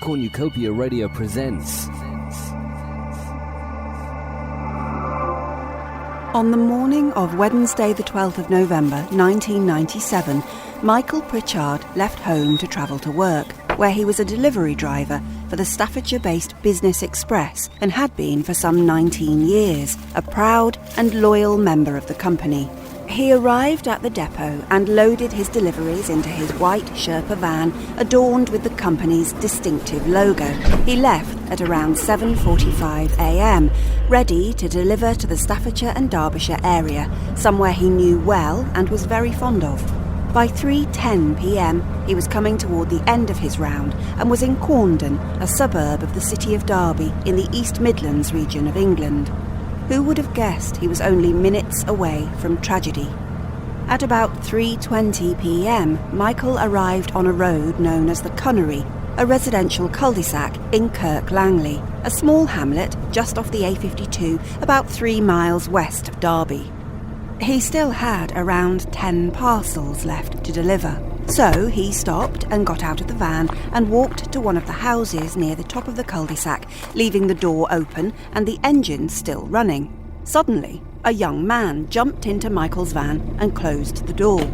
Cornucopia Radio presents. On the morning of Wednesday the 12th of November 1997, Michael Pritchard left home to travel to work, where he was a delivery driver for the Staffordshire-based Business Express and had been for some 19 years, a proud and loyal member of the company. He arrived at the depot and loaded his deliveries into his white Sherpa van adorned with the company's distinctive logo. He left at around 7:45 a.m, ready to deliver to the Staffordshire and Derbyshire area, somewhere he knew well and was very fond of. By 3:10 p.m, he was coming toward the end of his round and was in Corndon, a suburb of the city of Derby in the East Midlands region of England. Who would have guessed he was only minutes away from tragedy? At about 3:20 p.m, Michael arrived on a road known as the Cunnery, a residential cul-de-sac in Kirk Langley, a small hamlet just off the A52 about 3 miles west of Derby. He still had around 10 parcels left to deliver. So he stopped and got out of the van and walked to one of the houses near the top of the cul-de-sac, leaving the door open and the engine still running. Suddenly, a young man jumped into Michael's van and closed the door.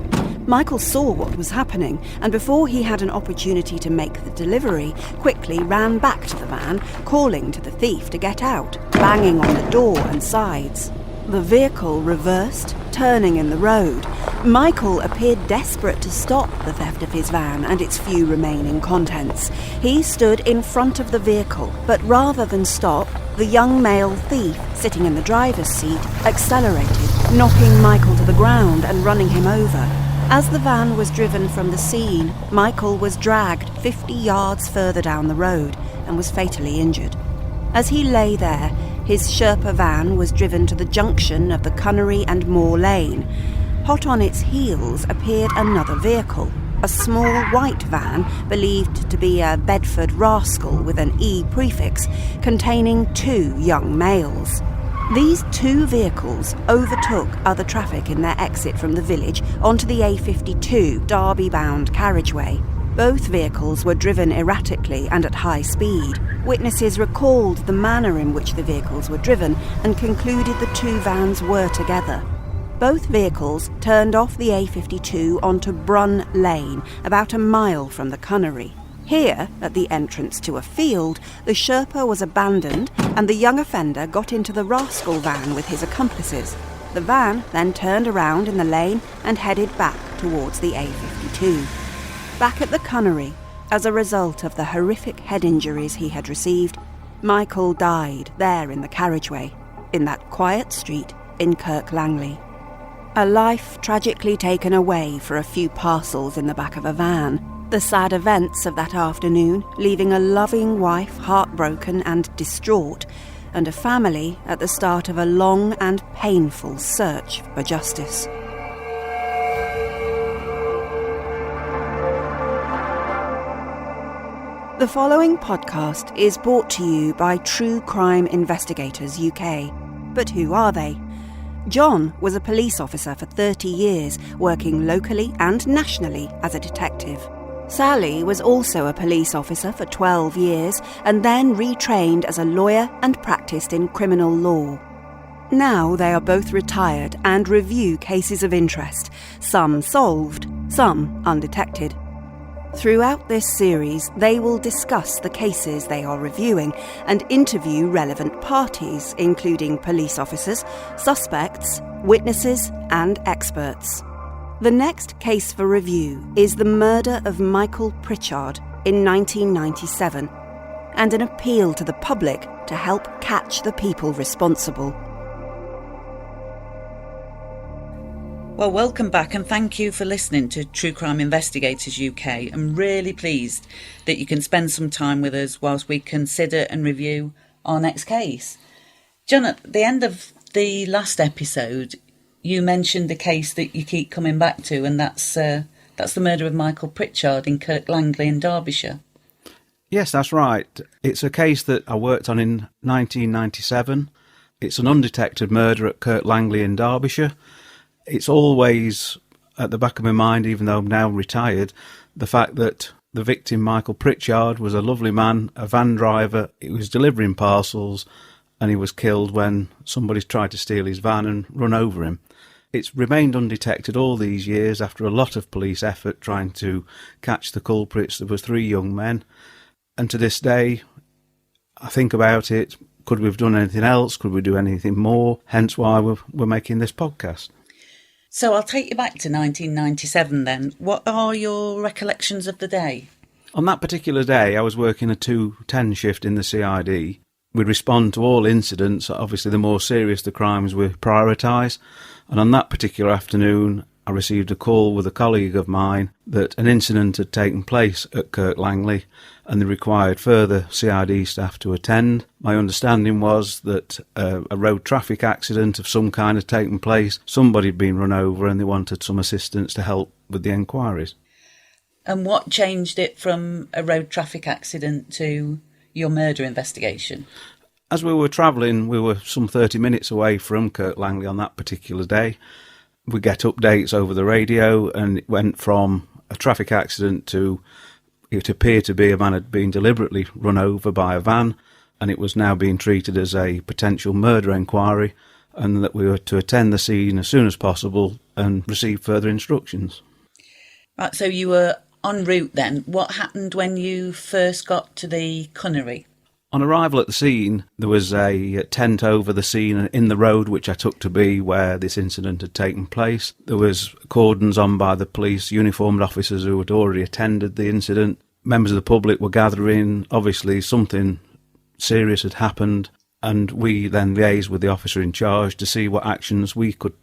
Michael saw what was happening and before he had an opportunity to make the delivery, quickly ran back to the van, calling to the thief to get out, banging on the door and sides. The vehicle reversed, turning in the road. Michael appeared desperate to stop the theft of his van and its few remaining contents. He stood in front of the vehicle, but rather than stop, the young male thief, sitting in the driver's seat, accelerated, knocking Michael to the ground and running him over. As the van was driven from the scene, Michael was dragged 50 yards further down the road and was fatally injured. As he lay there, his Sherpa van was driven to the junction of the Cunnery and Moor Lane. Hot on its heels appeared another vehicle, a small white van believed to be a Bedford rascal with an E prefix, containing 2 young males. These 2 vehicles overtook other traffic in their exit from the village onto the A52 Derby-bound carriageway. Both vehicles were driven erratically and at high speed. Witnesses recalled the manner in which the vehicles were driven and concluded the 2 vans were together. Both vehicles turned off the A52 onto Brun Lane, about a mile from the Cunnery. Here, at the entrance to a field, the Sherpa was abandoned and the young offender got into the rascal van with his accomplices. The van then turned around in the lane and headed back towards the A52. Back at the Cunnery, as a result of the horrific head injuries he had received, Michael died there in the carriageway, in that quiet street in Kirk Langley. A life tragically taken away for a few parcels in the back of a van. The sad events of that afternoon, leaving a loving wife heartbroken and distraught, and a family at the start of a long and painful search for justice. The following podcast is brought to you by True Crime Investigators UK. But who are they? John was a police officer for 30 years, working locally and nationally as a detective. Sally was also a police officer for 12 years and then retrained as a lawyer and practiced in criminal law. Now they are both retired and review cases of interest, some solved, some undetected. Throughout this series, they will discuss the cases they are reviewing and interview relevant parties, including police officers, suspects, witnesses, and experts. The next case for review is the murder of Michael Pritchard in 1997, and an appeal to the public to help catch the people responsible. Well, welcome back and thank you for listening to True Crime Investigators UK. I'm really pleased that you can spend some time with us whilst we consider and review our next case. John, at the end of the last episode, you mentioned the case that you keep coming back to, and that's the murder of Michael Pritchard in Kirk Langley in Derbyshire. Yes, that's right. It's a case that I worked on in 1997. It's an undetected murder at Kirk Langley in Derbyshire. It's always at the back of my mind, even though I'm now retired, the fact that The victim, Michael Pritchard, was a lovely man, a van driver. He was delivering parcels and he was killed when somebody tried to steal his van and run over him. It's remained undetected all these years after a lot of police effort trying to catch the culprits. There were 3 young men. And to this day, I think about it, could we have done anything else? Could we do anything more? Hence why we're making this podcast. So I'll take you back to 1997 then. What are your recollections of the day? On that particular day, I was working a 2-10 shift in the CID. We'd respond to all incidents. Obviously, the more serious the crimes we prioritise. And on that particular afternoon, I received a call with a colleague of mine that an incident had taken place at Kirk Langley and they required further CID staff to attend. My understanding was that a road traffic accident of some kind had taken place. Somebody had been run over and they wanted some assistance to help with the enquiries. And what changed it from a road traffic accident to your murder investigation? As we were travelling, we were some 30 minutes away from Kirk Langley on that particular day. We get updates over the radio and it went from a traffic accident to it appeared to be a man had been deliberately run over by a van and it was now being treated as a potential murder inquiry and that we were to attend the scene as soon as possible and receive further instructions. Right, so you were en route then. What happened when you first got to the Cunnery? On arrival at the scene, there was a tent over the scene in the road, which I took to be where this incident had taken place. There was cordons on by the police, uniformed officers who had already attended the incident. Members of the public were gathering. Obviously, something serious had happened, and we then liaised with the officer in charge to see what actions we could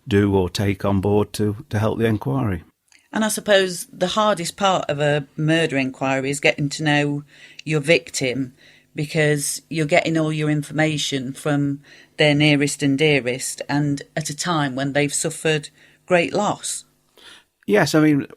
do or take on board to help the inquiry. And I suppose the hardest part of a murder inquiry is getting to know your victim, because you're getting all your information from their nearest and dearest and at a time when they've suffered great loss. Yes, I mean,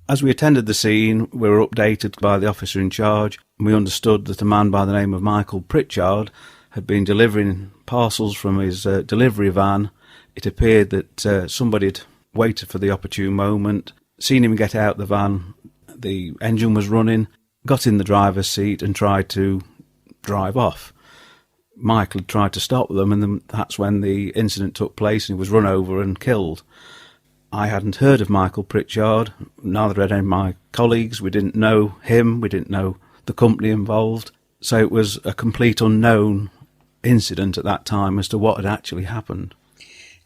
as we attended the scene, we were updated by the officer in charge and we understood that a man by the name of Michael Pritchard had been delivering parcels from his delivery van. It appeared that somebody had waited for the opportune moment, seen him get out the van, the engine was running, got in the driver's seat and tried to drive off. Michael had tried to stop them and then that's when the incident took place and he was run over and killed. I hadn't heard of Michael Pritchard, neither had any of my colleagues. We didn't know him, we didn't know the company involved, so it was a complete unknown incident at that time as to what had actually happened.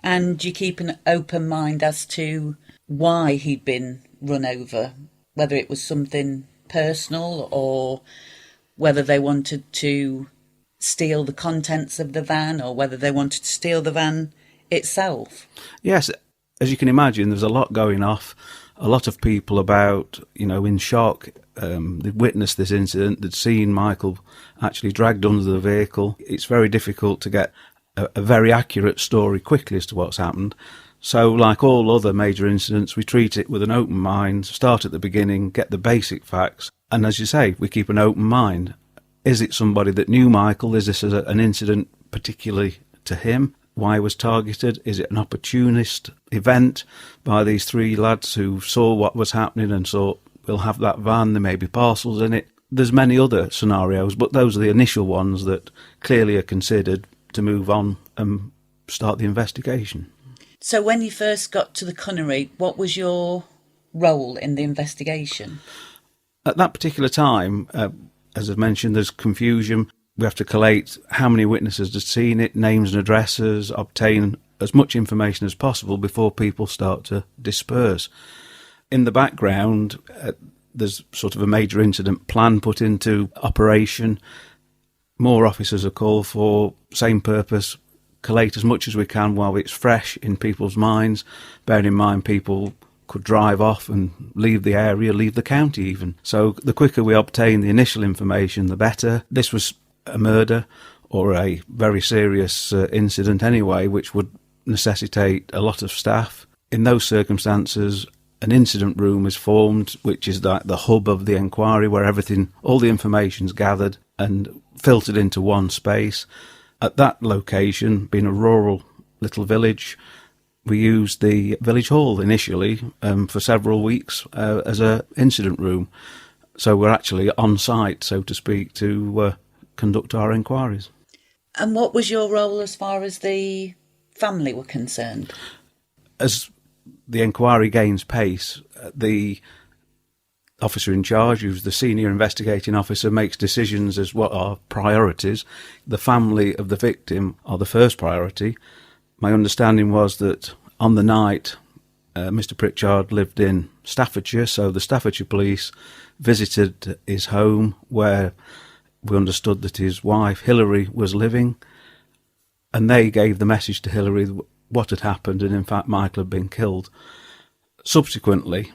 And you keep an open mind as to why he'd been run over, whether it was something personal or whether they wanted to steal the contents of the van or whether they wanted to steal the van itself. Yes, as you can imagine, there's a lot going off. A lot of people about, in shock. They'd witnessed this incident. They'd seen Michael actually dragged under the vehicle. It's very difficult to get a very accurate story quickly as to what's happened. So, like all other major incidents, we treat it with an open mind, start at the beginning, get the basic facts. And as you say, we keep an open mind. Is it somebody that knew Michael? Is this an incident particularly to him? Why he was targeted? Is it an opportunist event by these 3 lads who saw what was happening and thought, we'll have that van, there may be parcels in it? There's many other scenarios, but those are the initial ones that clearly are considered to move on and start the investigation. So when you first got to the Cunnery, what was your role in the investigation? At that particular time, as I've mentioned, there's confusion. We have to collate how many witnesses had seen it, names and addresses, obtain as much information as possible before people start to disperse. In the background, there's sort of a major incident plan put into operation. More officers are called for, same purpose, collate as much as we can while it's fresh in people's minds, bearing in mind people could drive off and leave the area, leave the county even. So the quicker we obtain the initial information, the better. This was a murder or a very serious incident anyway, which would necessitate a lot of staff. In those circumstances, an incident room is formed, which is the hub of the inquiry where everything, all the information's gathered and filtered into one space. At that location, being a rural little village, we used the village hall initially for several weeks as an incident room. So we're actually on site, so to speak, to conduct our inquiries. And what was your role as far as the family were concerned? As the inquiry gains pace, the officer in charge, who's the senior investigating officer, makes decisions as what are priorities. The family of the victim are the first priority. My understanding was that on the night, Mr. Pritchard lived in Staffordshire, so the Staffordshire police visited his home where we understood that his wife, Hilary, was living, and they gave the message to Hilary what had happened, and in fact Michael had been killed. Subsequently,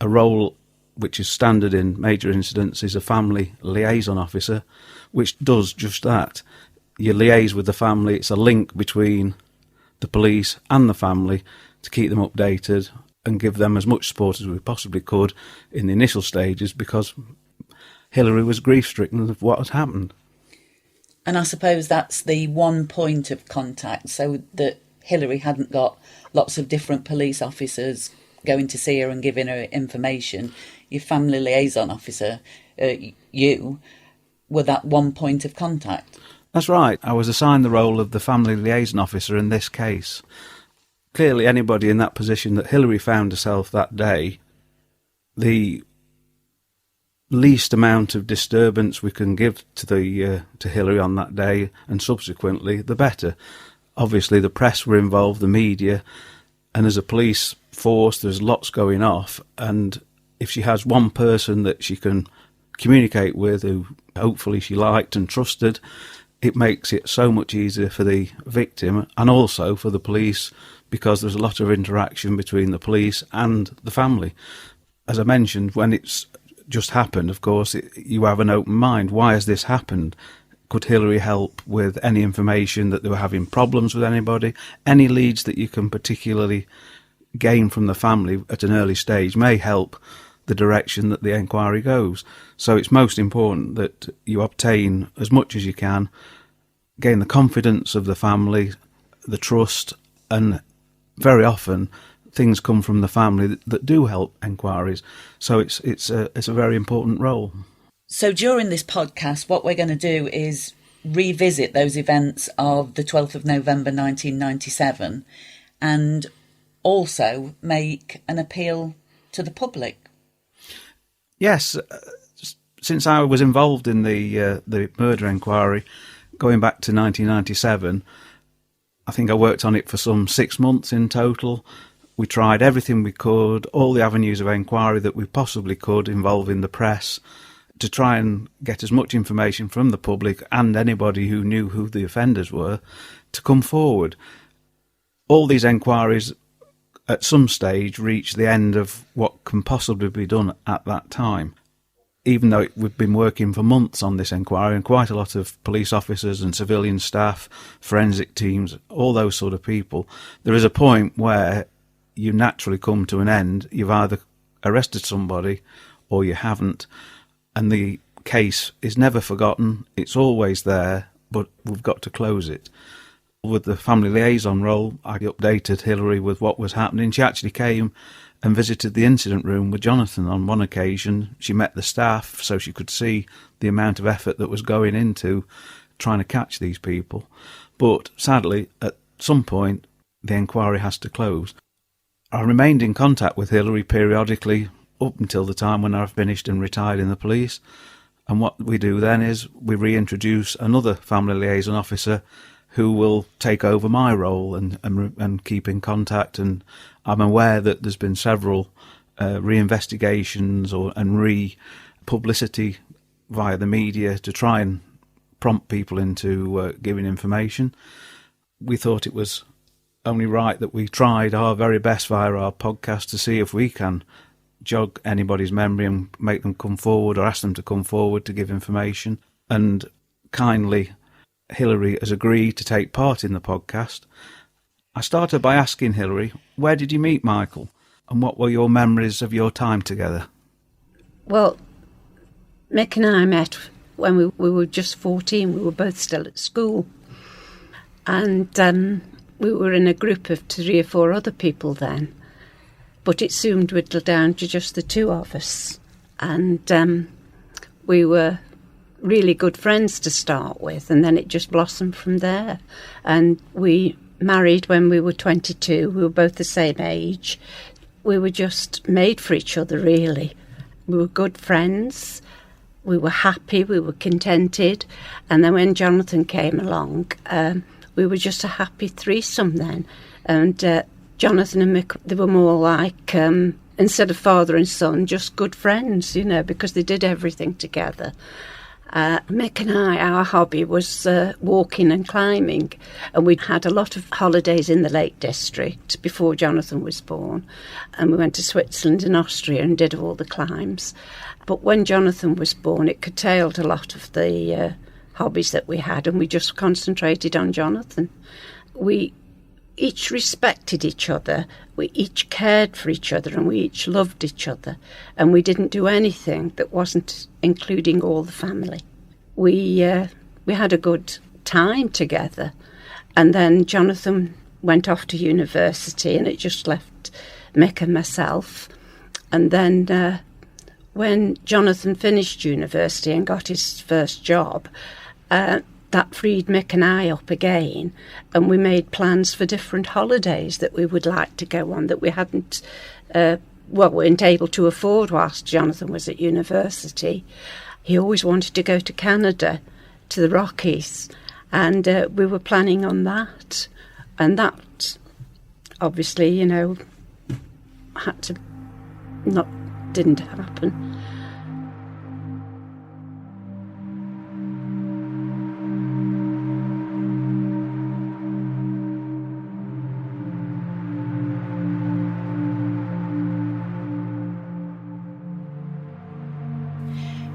a role which is standard in major incidents is a family liaison officer, which does just that. You liaise with the family. It's a link between the police and the family to keep them updated and give them as much support as we possibly could in the initial stages, because Hilary was grief-stricken of what had happened. And I suppose that's the one point of contact, so that Hilary hadn't got lots of different police officers going to see her and giving her information. Your family liaison officer, you, were that one point of contact. That's right. I was assigned the role of the family liaison officer in this case. Clearly, anybody in that position that Hilary found herself that day, the least amount of disturbance we can give to Hilary on that day and subsequently, the better. Obviously, the press were involved, the media, and as a police force, there's lots going off, and if she has one person that she can communicate with who hopefully she liked and trusted, it makes it so much easier for the victim and also for the police, because there's a lot of interaction between the police and the family. As I mentioned, when it's just happened, of course, you have an open mind. Why has this happened? Could Hilary help with any information that they were having problems with anybody? Any leads that you can particularly gain from the family at an early stage may help the direction that the inquiry goes. So it's most important that you obtain as much as you can, gain the confidence of the family, the trust, and very often things come from the family that do help inquiries. So it's a very important role. So during this podcast, what we're going to do is revisit those events of the 12th of November 1997 and also make an appeal to the public. Yes, since I was involved in the murder inquiry going back to 1997, I think I worked on it for some 6 months in total. We tried everything we could, all the avenues of inquiry that we possibly could involving the press, to try and get as much information from the public and anybody who knew who the offenders were to come forward. All these inquiries at some stage reach the end of what can possibly be done at that time. Even though we've been working for months on this inquiry, and quite a lot of police officers and civilian staff, forensic teams, all those sort of people, there is a point where you naturally come to an end. You've either arrested somebody or you haven't, and the case is never forgotten. It's always there, but we've got to close it. With the family liaison role, I updated Hilary with what was happening. She actually came and visited the incident room with Jonathan on one occasion. She met the staff so she could see the amount of effort that was going into trying to catch these people. But sadly, at some point, the inquiry has to close. I remained in contact with Hilary periodically up until the time when I finished and retired in the police. And what we do then is we reintroduce another family liaison officer who will take over my role and keep in contact. And I'm aware that there's been several reinvestigations and re-publicity via the media to try and prompt people into giving information. We thought it was only right that we tried our very best via our podcast to see if we can jog anybody's memory and make them come forward or ask them to come forward to give information. And kindly, Hilary has agreed to take part in the podcast. I started by asking Hilary, where did you meet Michael and what were your memories of your time together? Well, Mick and I met when we were just 14. We were both still at school. And we were in a group of 3 or 4 other people then. But it soon dwindled down to just the 2 of us. And we were really good friends to start with, and then it just blossomed from there. And we married when we were 22. We were both the same age. We were just made for each other, really. We were good friends. We were happy. We were contented. And then when Jonathan came along, we were just a happy threesome then. And Jonathan and Mick, they were more like, instead of father and son, just good friends, because they did everything together. Mick and I, our hobby was walking and climbing, and we'd had a lot of holidays in the Lake District before Jonathan was born, and we went to Switzerland and Austria and did all the climbs. But when Jonathan was born, it curtailed a lot of the hobbies that we had, and we just concentrated on Jonathan. We each respected each other, we each cared for each other, and we each loved each other, and we didn't do anything that wasn't including all the family. We had a good time together, and then Jonathan went off to university, and it just left Mick and myself. And then when Jonathan finished university and got his first job, that freed Mick and I up again, and we made plans for different holidays that we would like to go on that we hadn't, weren't able to afford whilst Jonathan was at university. He always wanted to go to Canada, to the Rockies, and we were planning on that. And that, obviously, didn't happen.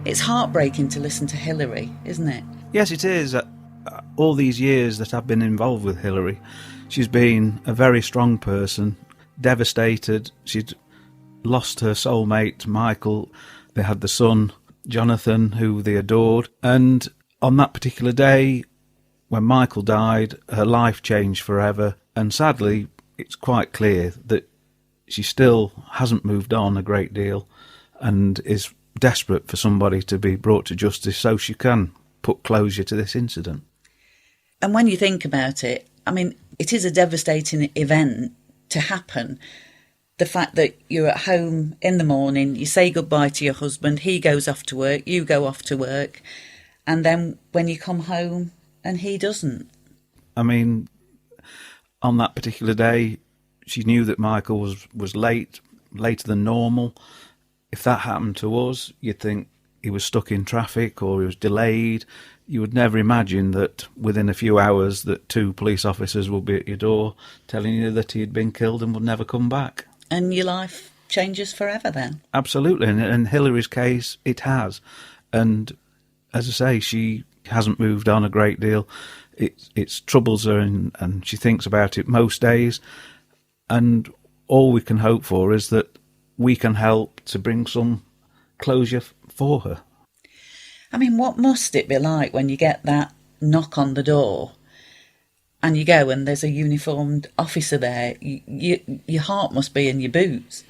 It's heartbreaking to listen to Hilary, isn't it? Yes, it is. All these years that I've been involved with Hilary, she's been a very strong person, devastated. She'd lost her soulmate, Michael. They had the son, Jonathan, who they adored. And on that particular day, when Michael died, her life changed forever. And sadly, it's quite clear that she still hasn't moved on a great deal and is desperate for somebody to be brought to justice so she can put closure to this incident. And when you think about it, it is a devastating event to happen. The fact that you're at home in the morning, you say goodbye to your husband, he goes off to work, you go off to work, and then when you come home and he doesn't. On that particular day, she knew that Michael was later than normal. If that happened to us, you'd think he was stuck in traffic or he was delayed. You would never imagine that within a few hours that 2 police officers would be at your door telling you that he had been killed and would never come back. And your life changes forever then? Absolutely. And in Hilary's case, it has. And as I say, she hasn't moved on a great deal. It troubles her and she thinks about it most days. And all we can hope for is that we can help to bring some closure for her. What must it be like when you get that knock on the door and you go and there's a uniformed officer there? Your heart must be in your boots.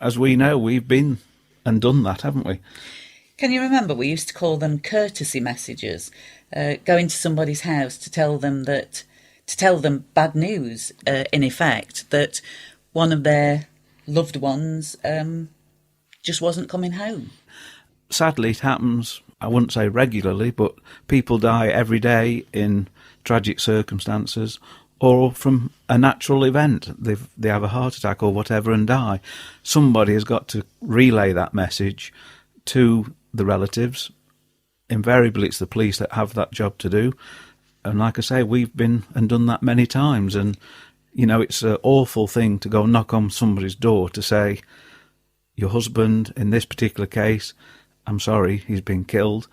As we know, we've been and done that, haven't we? Can you remember we used to call them courtesy messages, going to somebody's house to tell them bad news, in effect, that one of their loved ones just wasn't coming home. Sadly, it happens, I wouldn't say regularly, but people die every day in tragic circumstances or from a natural event. They have a heart attack or whatever and die. Somebody has got to relay that message to the relatives. Invariably, it's the police that have that job to do. And like I say, we've been and done that many times. And it's an awful thing to go knock on somebody's door to say, your husband, in this particular case, I'm sorry, he's been killed.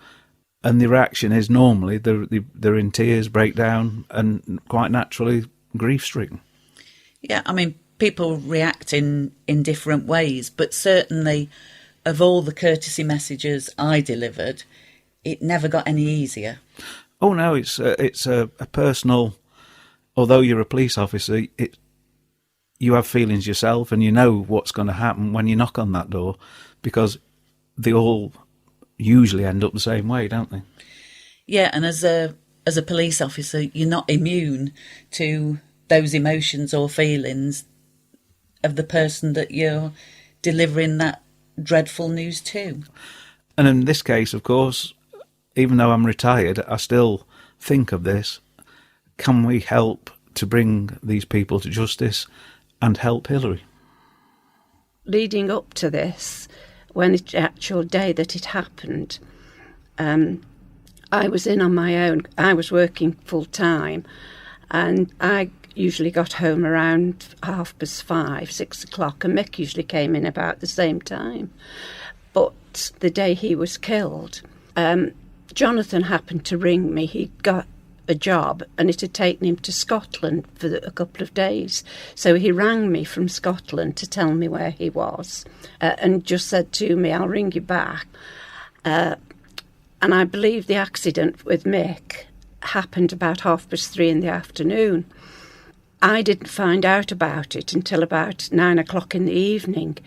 And the reaction is normally they're in tears, breakdown, and quite naturally grief-stricken. Yeah, people react in different ways, but certainly of all the courtesy messages I delivered, it never got any easier. Oh, no, it's a personal... Although you're a police officer, you have feelings yourself and you know what's going to happen when you knock on that door, because they all usually end up the same way, don't they? Yeah, and as a police officer, you're not immune to those emotions or feelings of the person that you're delivering that dreadful news to. And in this case, of course, even though I'm retired, I still think of this. Can we help to bring these people to justice and help Hilary? Leading up to this, when the actual day that it happened, I was in on my own. I was working full time, and I usually got home around 5:30, 6 o'clock, and Mick usually came in about the same time. But the day he was killed, Jonathan happened to ring me. He'd got a job and it had taken him to Scotland for a couple of days. So he rang me from Scotland to tell me where he was, and just said to me, "I'll ring you back." And I believe the accident with Mick happened about 3:30 in the afternoon. I didn't find out about it until about 9 o'clock in the evening.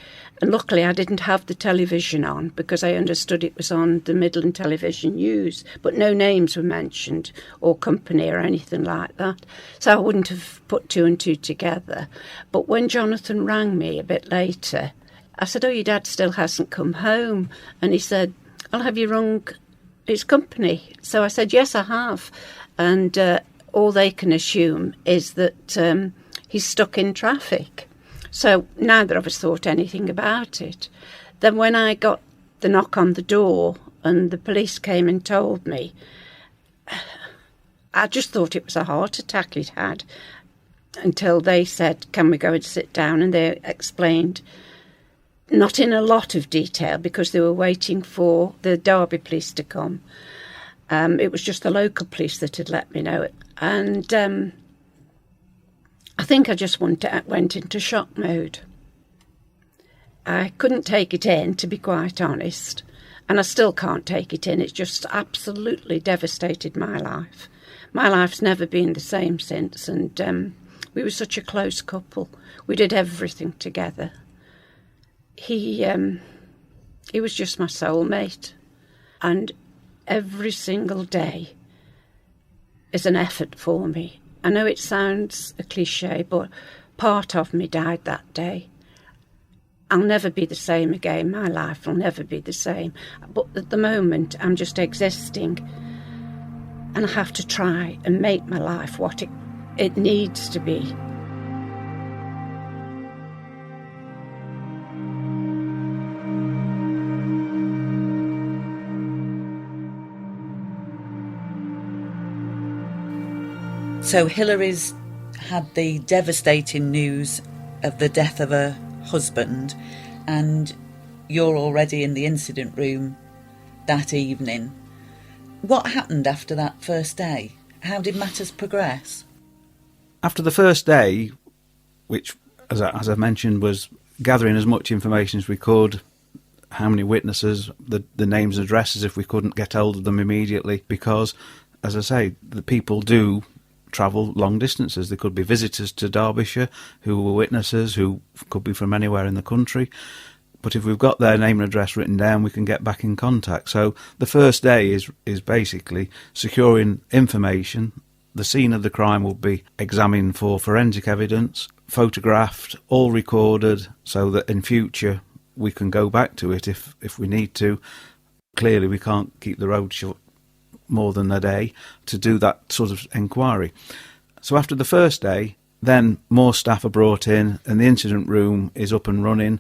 And luckily I didn't have the television on, because I understood it was on the Midland Television News, but no names were mentioned or company or anything like that. So I wouldn't have put two and two together. But when Jonathan rang me a bit later, I said, "Oh, your dad still hasn't come home." And he said, "I'll have you rung his company." So I said, "Yes, I have." And all they can assume is that he's stuck in traffic. So neither of us thought anything about it. Then when I got the knock on the door and the police came and told me, I just thought it was a heart attack he'd had, until they said, "Can we go and sit down?" And they explained, not in a lot of detail, because they were waiting for the Derby police to come. It was just the local police that had let me know it. And I think I just went into shock mode. I couldn't take it in, to be quite honest, and I still can't take it in. It's just absolutely devastated my life. My life's never been the same since, and we were such a close couple. We did everything together. He was just my soulmate, and every single day is an effort for me. I know it sounds a cliche, but part of me died that day. I'll never be the same again. My life will never be the same. But at the moment, I'm just existing, and I have to try and make my life what it needs to be. So Hilary's had the devastating news of the death of her husband, and you're already in the incident room that evening. What happened after that first day? How did matters progress? After the first day, which, as I mentioned, was gathering as much information as we could, how many witnesses, the names and addresses if we couldn't get hold of them immediately, because, as I say, the people do travel long distances. There could be visitors to Derbyshire who were witnesses, who could be from anywhere in the country. But if we've got their name and address written down, we can get back in contact. So the first day is basically securing information. The scene of the crime will be examined for forensic evidence, photographed, all recorded, so that in future we can go back to it if we need to. Clearly we can't keep the road shut more than a day to do that sort of inquiry. So after the first day, then more staff are brought in and the incident room is up and running.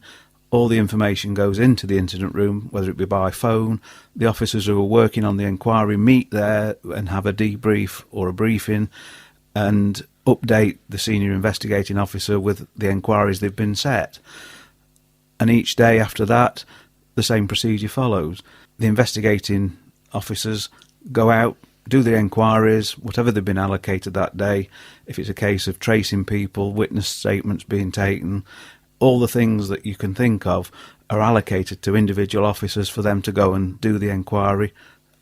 All the information goes into the incident room, whether it be by phone. The officers who are working on the inquiry meet there and have a debrief or a briefing and update the senior investigating officer with the inquiries they've been set. And each day after that, the same procedure follows. The investigating officers go out, do the inquiries, whatever they've been allocated that day. If it's a case of tracing people, witness statements being taken, all the things that you can think of are allocated to individual officers for them to go and do the inquiry,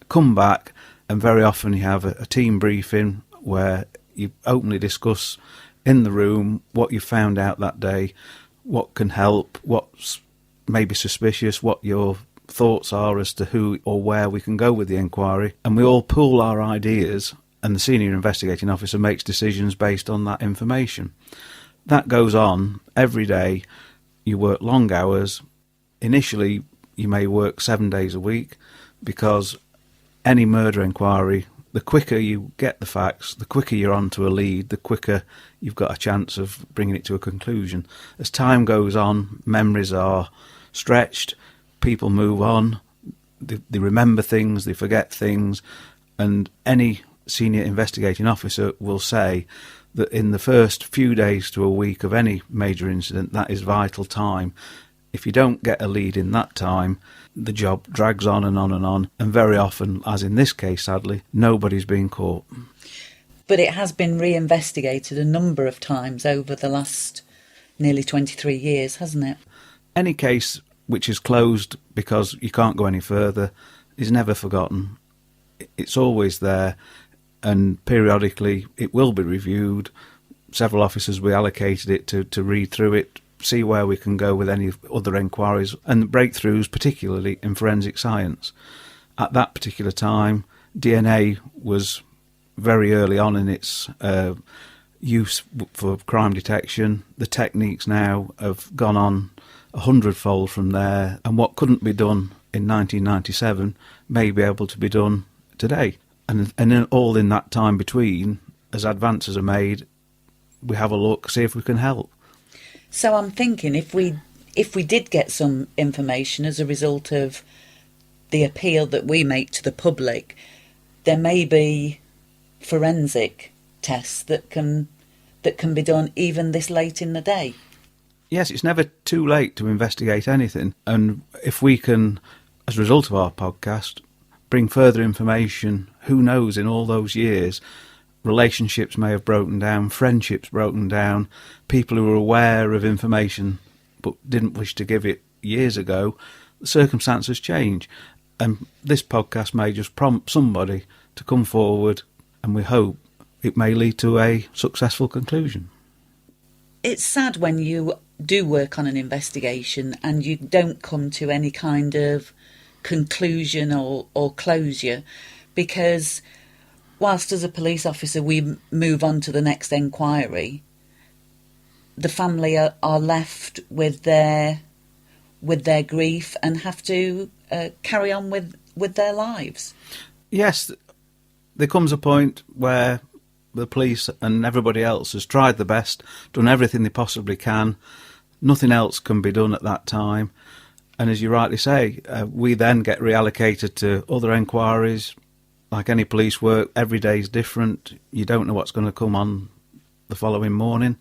come back, and very often you have a team briefing where you openly discuss in the room what you found out that day, what can help, what's maybe suspicious, what you're thoughts are as to who or where we can go with the inquiry, and we all pool our ideas, and the senior investigating officer makes decisions based on that information. That goes on every day. You work long hours. Initially, you may work 7 days a week, because any murder inquiry, the quicker you get the facts, the quicker you're onto a lead, the quicker you've got a chance of bringing it to a conclusion. As time goes on, memories are stretched, people move on, they remember things, they forget things, and any senior investigating officer will say that in the first few days to a week of any major incident, that is vital time. If you don't get a lead in that time, the job drags on and on and on, and very often, as in this case sadly, nobody's been caught. But it has been re-investigated a number of times over the last nearly 23 years, hasn't it? Any case which is closed because you can't go any further is never forgotten. It's always there, and periodically it will be reviewed. Several officers we allocated it to read through it, see where we can go with any other inquiries and breakthroughs, particularly in forensic science. At that particular time, DNA was very early on in its use for crime detection. The techniques now have gone on 100-fold from there, and what couldn't be done in 1997 may be able to be done today. And all in that time between, as advances are made, we have a look, see if we can help. So I'm thinking if we did get some information as a result of the appeal that we make to the public, there may be forensic tests that can be done even this late in the day. Yes, it's never too late to investigate anything, and if we can, as a result of our podcast, bring further information, who knows, in all those years, relationships may have broken down, friendships broken down, people who were aware of information but didn't wish to give it years ago, the circumstances change. And this podcast may just prompt somebody to come forward, and we hope it may lead to a successful conclusion. It's sad when you do work on an investigation and you don't come to any kind of conclusion or closure, because whilst as a police officer we move on to the next inquiry, the family are left with their grief and have to carry on with their lives. Yes, there comes a point where the police and everybody else has tried their best, done everything they possibly can. Nothing else can be done at that time. And as you rightly say, we then get reallocated to other inquiries. Like any police work, every day is different. You don't know what's going to come on the following morning.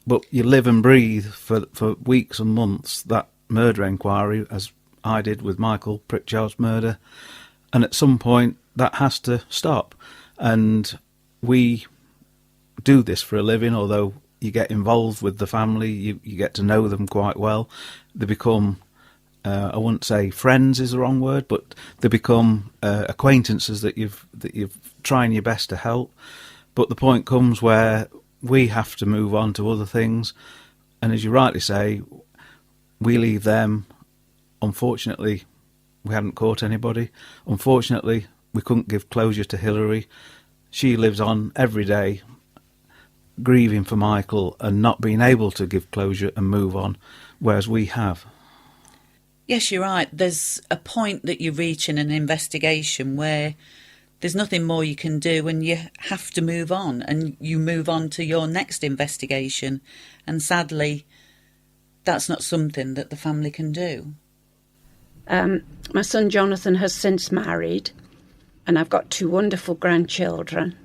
But you live and breathe for weeks and months that murder inquiry, as I did with Michael Pritchard's murder. And at some point, that has to stop. And we do this for a living, although you get involved with the family, you get to know them quite well. They become, I wouldn't say friends is the wrong word, but they become acquaintances that you've trying your best to help. But the point comes where we have to move on to other things, and as you rightly say, we leave them. Unfortunately, we hadn't caught anybody. Unfortunately, we couldn't give closure to Hilary. She lives on every day, grieving for Michael and not being able to give closure and move on, whereas we have. Yes, you're right. There's a point that you reach in an investigation where there's nothing more you can do and you have to move on, and you move on to your next investigation. And sadly, that's not something that the family can do. My son Jonathan has since married, and I've got 2 wonderful grandchildren.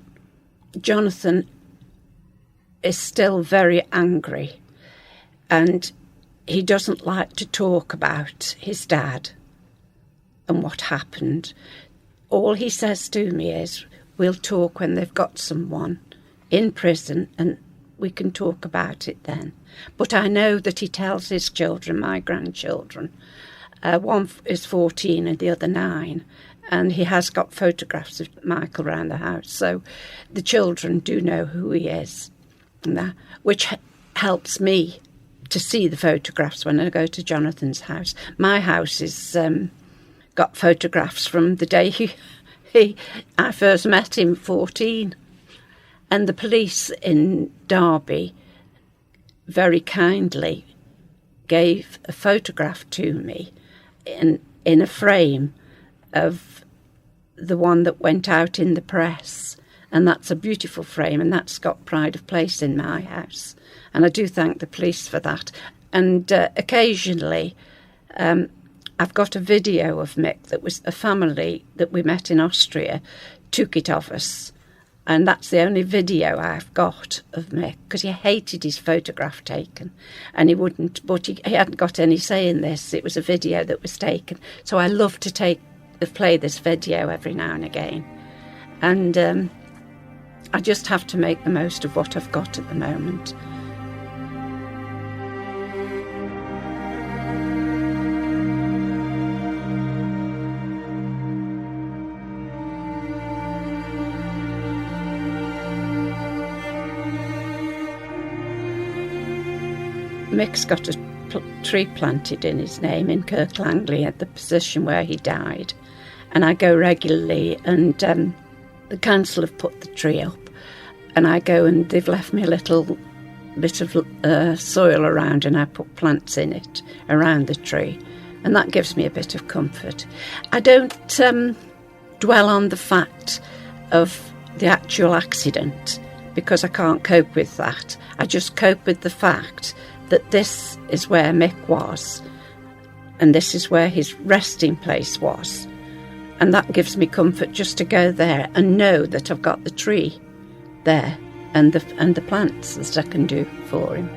Jonathan is still very angry, and he doesn't like to talk about his dad and what happened. All he says to me is, we'll talk when they've got someone in prison and we can talk about it then. But I know that he tells his children, my grandchildren, one is 14 and the other 9, and he has got photographs of Michael around the house, so the children do know who he is, and that, which helps me to see the photographs when I go to Jonathan's house. My house is got photographs from the day I first met him, 14. And the police in Derby very kindly gave a photograph to me in a frame of the one that went out in the press. And that's a beautiful frame, and that's got pride of place in my house. And I do thank the police for that. And occasionally, I've got a video of Mick that was a family that we met in Austria, took it of us. And that's the only video I've got of Mick, because he hated his photograph taken. And he wouldn't, but he hadn't got any say in this. It was a video that was taken. So I love to play this video every now and again. And I just have to make the most of what I've got at the moment. Mick's got a tree planted in his name in Kirk Langley at the position where he died. And I go regularly, and the council have put the tree up. And I go, and they've left me a little bit of soil around, and I put plants in it around the tree. And that gives me a bit of comfort. I don't dwell on the fact of the actual accident, because I can't cope with that. I just cope with the fact that this is where Mick was, and this is where his resting place was. And that gives me comfort just to go there and know that I've got the tree there and the plants that I can do for him.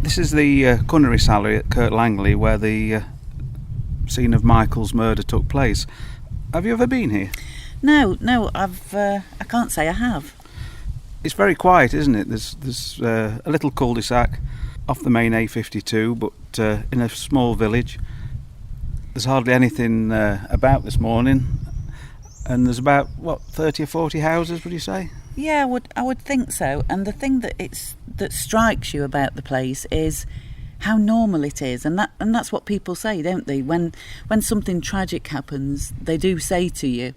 This is the Gunnery Salary at Kirk Langley, where the scene of Michael's murder took place. Have you ever been here? No, I can't say I have. It's very quiet, isn't it? There's a little cul-de-sac off the main A52, but in a small village. There's hardly anything about this morning, and there's about 30 or 40 houses, would you say? Yeah, I would think so. And the thing that strikes you about the place is how normal it is, and that's what people say, don't they? When something tragic happens, they do say to you,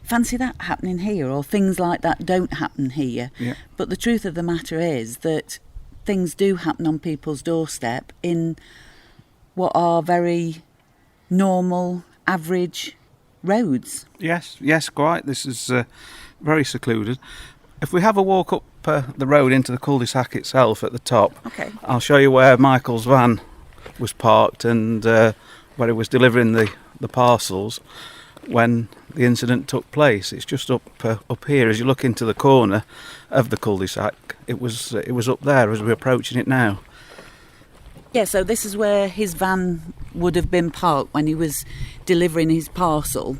"Fancy that happening here," or "Things like that don't happen here." Yeah. But the truth of the matter is that things do happen on people's doorstep in what are very normal, average roads. Yes, quite. This is very secluded. If we have a walk up the road into the cul-de-sac itself at the top, Okay. I'll show you where Michael's van was parked and where he was delivering the parcels when the incident took place. It's just up here as you look into the corner of the cul-de-sac. It was up there as we're approaching it now. Yeah, so this is where his van would have been parked when he was delivering his parcel,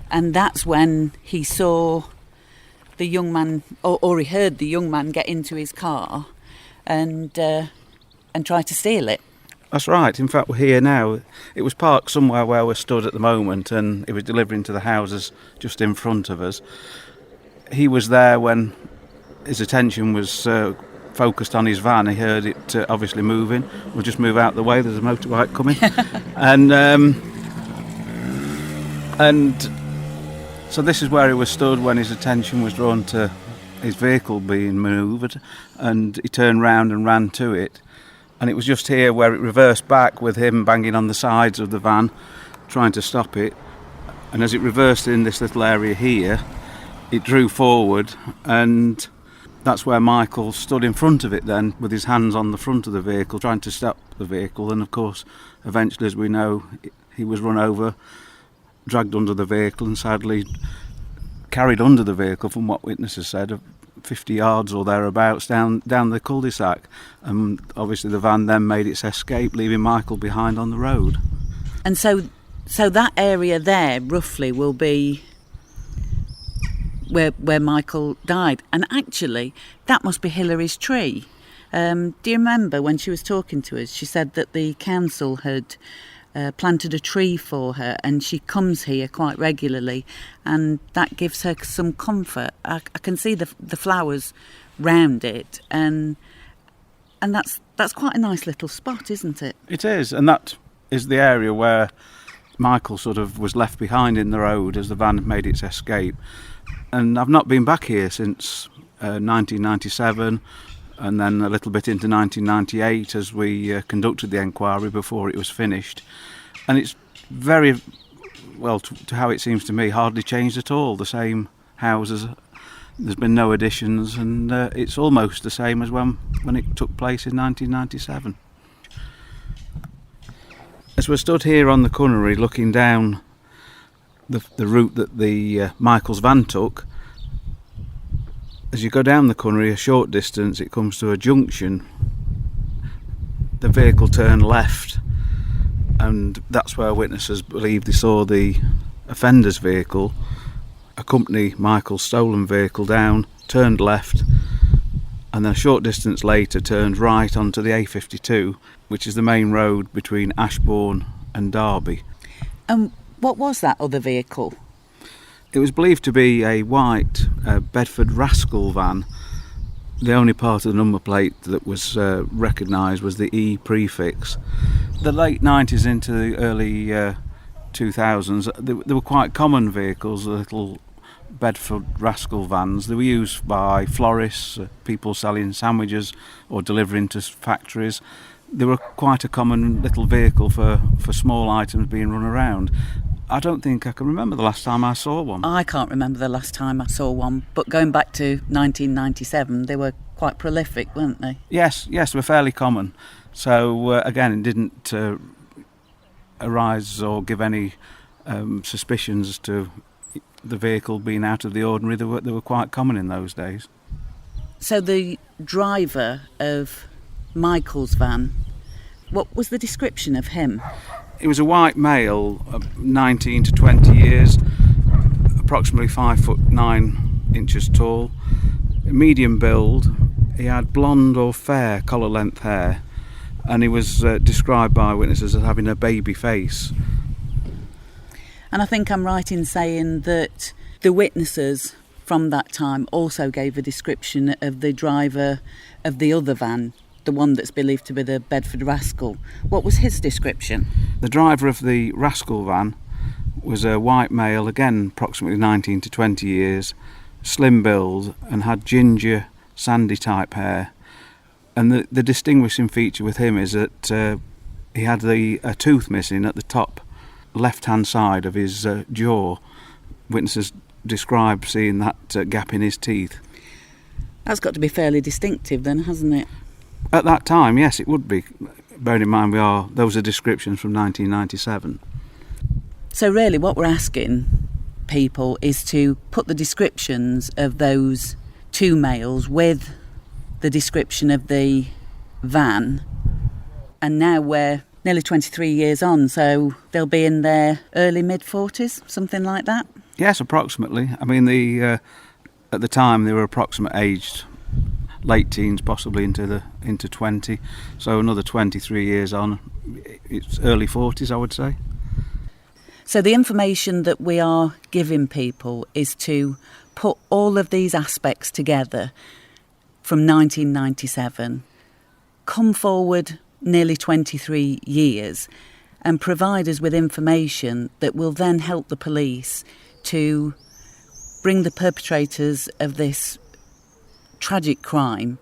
and that's when he saw the young man, or he heard the young man get into his car and try to steal it. That's right. In fact, we're here now. It was parked somewhere where we're stood at the moment, and it was delivering to the houses just in front of us. He was there when his attention was focused on his van. He heard it obviously moving. We'll just move out the way. There's a motorbike coming, and so this is where he was stood when his attention was drawn to his vehicle being manoeuvred, and he turned round and ran to it. And it was just here where it reversed back with him banging on the sides of the van, trying to stop it. And as it reversed in this little area here, it drew forward, and that's where Michael stood in front of it then, with his hands on the front of the vehicle, trying to stop the vehicle. And of course, eventually, as we know, he was run over dragged under the vehicle and sadly carried under the vehicle, from what witnesses said, 50 yards or thereabouts down the cul-de-sac. And obviously the van then made its escape, leaving Michael behind on the road. And so that area there, roughly, will be where Michael died. And actually, that must be Hilary's tree. Do you remember when she was talking to us, she said that the council had planted a tree for her, and she comes here quite regularly, and that gives her some comfort. I can see the flowers round it, and that's quite a nice little spot, isn't it? It is, and that is the area where Michael sort of was left behind in the road as the van made its escape. And I've not been back here since 1997, and then a little bit into 1998 as we conducted the inquiry before it was finished. And it's very, well, to how it seems to me, hardly changed at all. The same houses, there's been no additions, and it's almost the same as when it took place in 1997. As we're stood here on the Cunnery looking down the route that the Michael's van took, as you go down the Cunnery a short distance, it comes to a junction. The vehicle turned left, and that's where witnesses believe they saw the offender's vehicle accompany Michael's stolen vehicle down, turned left, and then a short distance later turned right onto the A52, which is the main road between Ashbourne and Derby. What was that other vehicle? It was believed to be a white Bedford Rascal van. The only part of the number plate that was recognised was the E prefix. The late 90s into the early 2000s, they were quite common vehicles, the little Bedford Rascal vans. They were used by florists, people selling sandwiches or delivering to factories. They were quite a common little vehicle for small items being run around. I don't think I can remember the last time I saw one. I can't remember the last time I saw one, but going back to 1997, they were quite prolific, weren't they? Yes, they were fairly common. So, again, it didn't arise or give any suspicions as to the vehicle being out of the ordinary. They were quite common in those days. So the driver of Michael's van, what was the description of him? He was a white male, 19 to 20 years, approximately 5'9" tall, medium build. He had blonde or fair collar-length hair, and he was described by witnesses as having a baby face. And I think I'm right in saying that the witnesses from that time also gave a description of the driver of the other van, the one that's believed to be the Bedford Rascal. What was his description? The driver of the Rascal van was a white male, again approximately 19 to 20 years, slim build, and had ginger, sandy type hair. And the distinguishing feature with him is that he had a tooth missing at the top left-hand side of his jaw. Witnesses described seeing that gap in his teeth. That's got to be fairly distinctive then, hasn't it? At that time, yes, it would be. Bearing in mind those are descriptions from 1997. So really what we're asking people is to put the descriptions of those two males with the description of the van, and now we're nearly 23 years on, so they'll be in their early mid-40s, something like that? Yes, approximately. I mean, at the time they were approximate aged late teens, possibly into 20, so another 23 years on, it's early 40s, I would say. So the information that we are giving people is to put all of these aspects together from 1997, come forward nearly 23 years, and provide us with information that will then help the police to bring the perpetrators of this tragic crime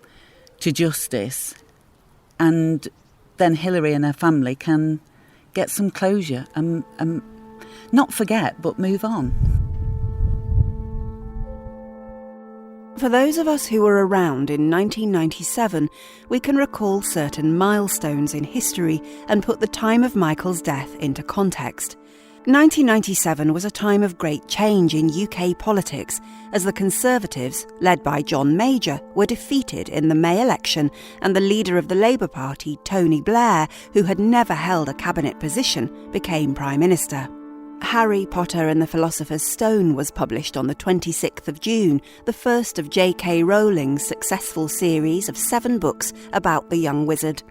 to justice, and then Hilary and her family can get some closure and not forget but move on. For those of us who were around in 1997, we can recall certain milestones in history and put the time of Michael's death into context. 1997 was a time of great change in UK politics as the Conservatives, led by John Major, were defeated in the May election and the leader of the Labour Party, Tony Blair, who had never held a cabinet position, became Prime Minister. Harry Potter and the Philosopher's Stone was published on the 26th of June, the first of J.K. Rowling's successful series of 7 books about the young wizard.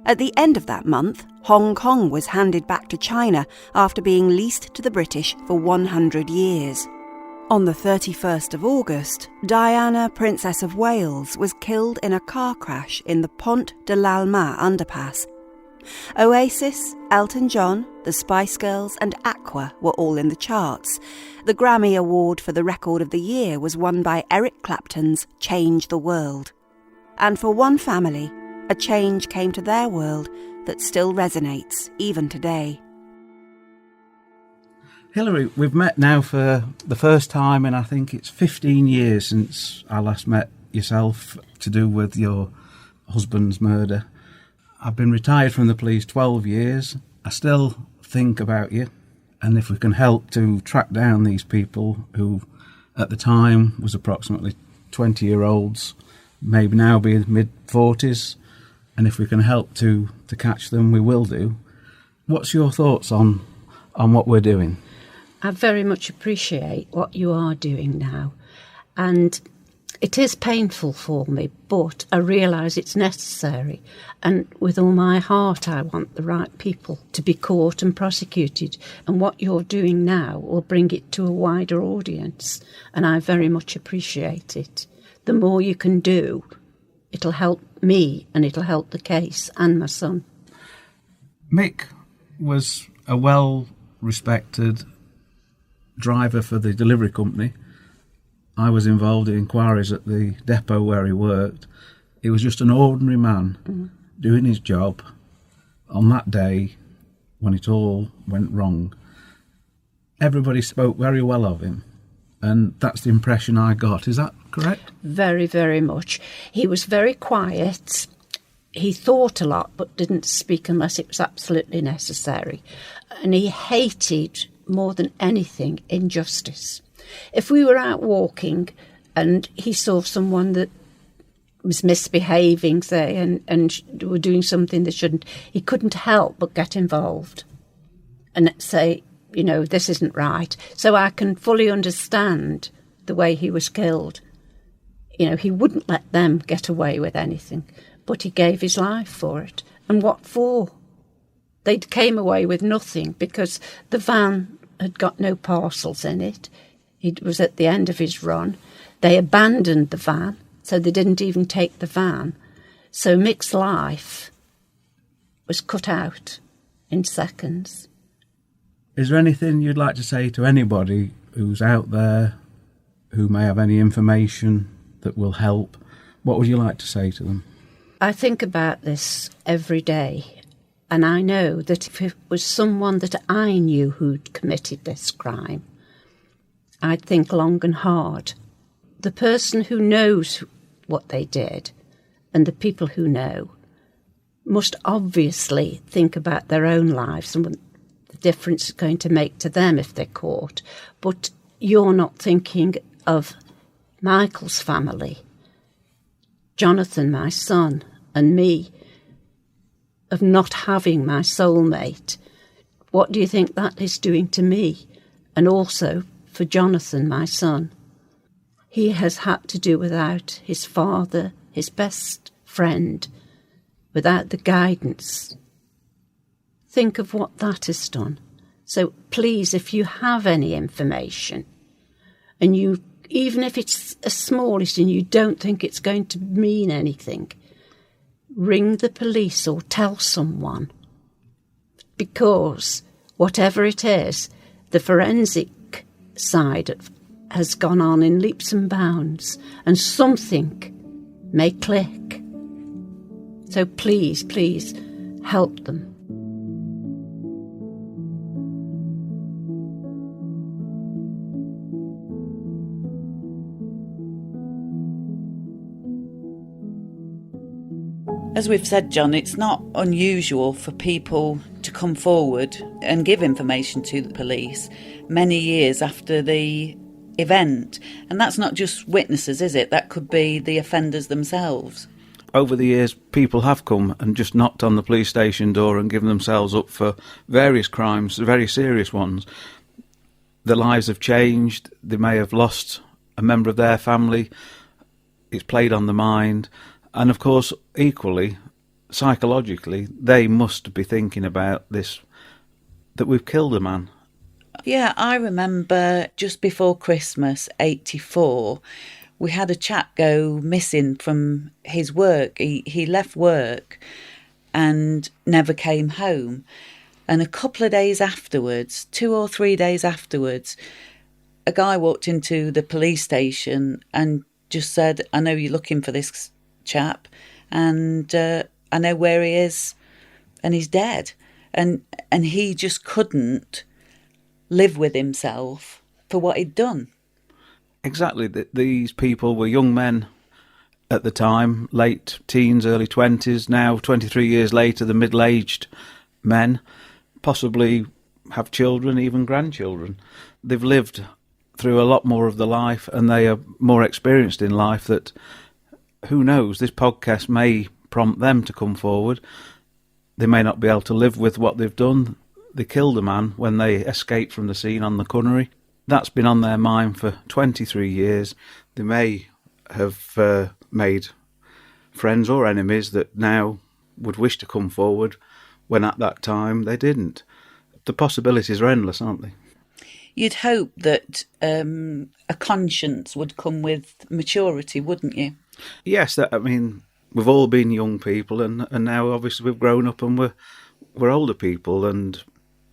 At the end of that month, Hong Kong was handed back to China after being leased to the British for 100 years. On the 31st of August, Diana, Princess of Wales, was killed in a car crash in the Pont de l'Alma underpass. Oasis, Elton John, the Spice Girls and Aqua were all in the charts. The Grammy Award for the Record of the Year was won by Eric Clapton's Change the World. And for one family, a change came to their world that still resonates even today. Hilary, we've met now for the first time in I think it's 15 years since I last met yourself to do with your husband's murder. I've been retired from the police 12 years. I still think about you, and if we can help to track down these people who at the time was approximately 20-year-olds, maybe now be in mid-40s, and if we can help to catch them, we will do. What's your thoughts on what we're doing? I very much appreciate what you are doing now. And it is painful for me, but I realise it's necessary. And with all my heart, I want the right people to be caught and prosecuted. And what you're doing now will bring it to a wider audience. And I very much appreciate it. The more you can do, it'll help me and it'll help the case and my son. Mick was a well-respected driver for the delivery company. I was involved in inquiries at the depot where he worked. He was just an ordinary man doing his job on that day when it all went wrong. Everybody spoke very well of him, and that's the impression I got. Is that correct? Very, very much. He was very quiet. He thought a lot but didn't speak unless it was absolutely necessary. And he hated, more than anything, injustice. If we were out walking and he saw someone that was misbehaving, say, and were doing something they shouldn't, he couldn't help but get involved and say, you know, this isn't right. So I can fully understand the way he was killed. You know, he wouldn't let them get away with anything, but he gave his life for it. And what for? They came away with nothing because the van had got no parcels in it. It was at the end of his run. They abandoned the van, so they didn't even take the van. So Mick's life was cut out in seconds. Is there anything you'd like to say to anybody who's out there who may have any information that will help? What would you like to say to them? I think about this every day, and I know that if it was someone that I knew who'd committed this crime, I'd think long and hard. The person who knows what they did and the people who know must obviously think about their own lives and the difference it's going to make to them if they're caught. But you're not thinking of Michael's family, Jonathan, my son, and me, of not having my soulmate. What do you think that is doing to me? And also for Jonathan, my son. He has had to do without his father, his best friend, without the guidance. Think of what that has done. So please, if you have any information, and you, even if it's as smallest and you don't think it's going to mean anything, ring the police or tell someone. Because whatever it is, the forensic side has gone on in leaps and bounds, and something may click. So please, please, help them. As we've said, John, it's not unusual for people to come forward and give information to the police many years after the event. And that's not just witnesses, is it? That could be the offenders themselves. Over the years, people have come and just knocked on the police station door and given themselves up for various crimes, very serious ones. Their lives have changed. They may have lost a member of their family. It's played on the mind. And of course, equally, psychologically, they must be thinking about this, that we've killed a man. Yeah, I remember just before Christmas, 84, we had a chap go missing from his work. He left work and never came home. And a couple of days afterwards, 2 or 3 days afterwards, a guy walked into the police station and just said, "I know you're looking for this chap, and I know where he is, and he's dead." And he just couldn't live with himself for what he'd done. Exactly. These people were young men at the time, late teens, early 20s. Now, 23 years later, they're middle-aged men, possibly have children, even grandchildren. They've lived through a lot more of the life, and they are more experienced in life. That, who knows, this podcast may prompt them to come forward. They may not be able to live with what they've done. They killed a man when they escaped from the scene on the Cunnery. That's been on their mind for 23 years. They may have made friends or enemies that now would wish to come forward when at that time they didn't. The possibilities are endless, aren't they? You'd hope that a conscience would come with maturity, wouldn't you? Yes, we've all been young people, and now obviously we've grown up and we're older people, and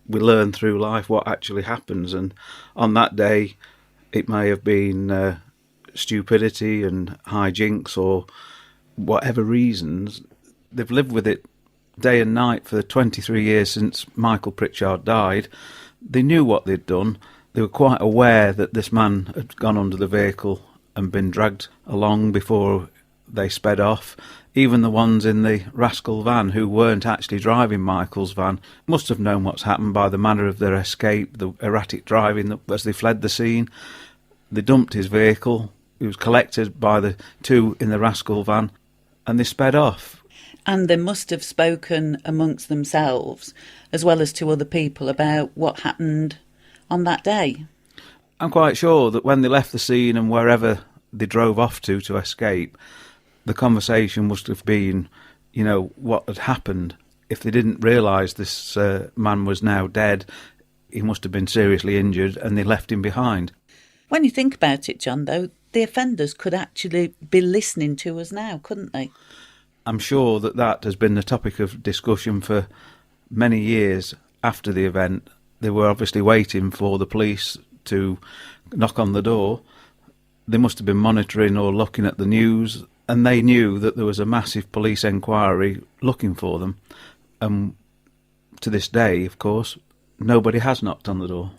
we learn through life what actually happens. And on that day, it may have been stupidity and hijinks or whatever reasons. They've lived with it day and night for the 23 years since Michael Pritchard died. They knew what they'd done. They were quite aware that this man had gone under the vehicle and been dragged along before they sped off. Even the ones in the rascal van who weren't actually driving Michael's van must have known what's happened by the manner of their escape, the erratic driving as they fled the scene. They dumped his vehicle. He was collected by the two in the rascal van, and they sped off. And they must have spoken amongst themselves, as well as to other people, about what happened on that day. I'm quite sure that when they left the scene and wherever they drove off to escape, the conversation must have been, what had happened. If they didn't realise this man was now dead, he must have been seriously injured, and they left him behind. When you think about it, John, though, the offenders could actually be listening to us now, couldn't they? I'm sure that has been the topic of discussion for many years after the event. They were obviously waiting for the police to knock on the door. They must have been monitoring or looking at the news, and they knew that there was a massive police inquiry looking for them. And to this day, of course, nobody has knocked on the door.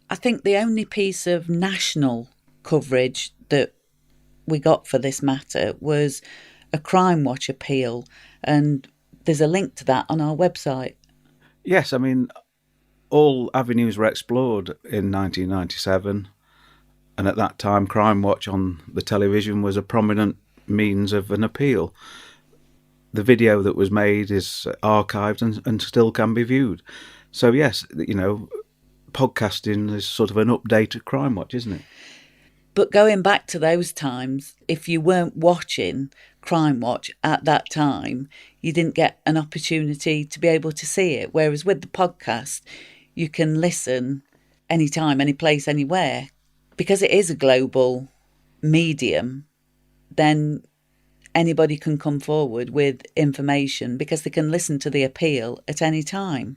I think the only piece of national coverage that we got for this matter was a Crime Watch appeal, and there's a link to that on our website. Yes, all avenues were explored in 1997, and at that time Crime Watch on the television was a prominent means of an appeal. The video that was made is archived and still can be viewed. So yes, podcasting is sort of an updated Crime Watch, isn't it? But going back to those times, if you weren't watching Crime Watch at that time, you didn't get an opportunity to be able to see it. Whereas with the podcast, you can listen anytime, any place, anywhere. Because it is a global medium, then anybody can come forward with information because they can listen to the appeal at any time.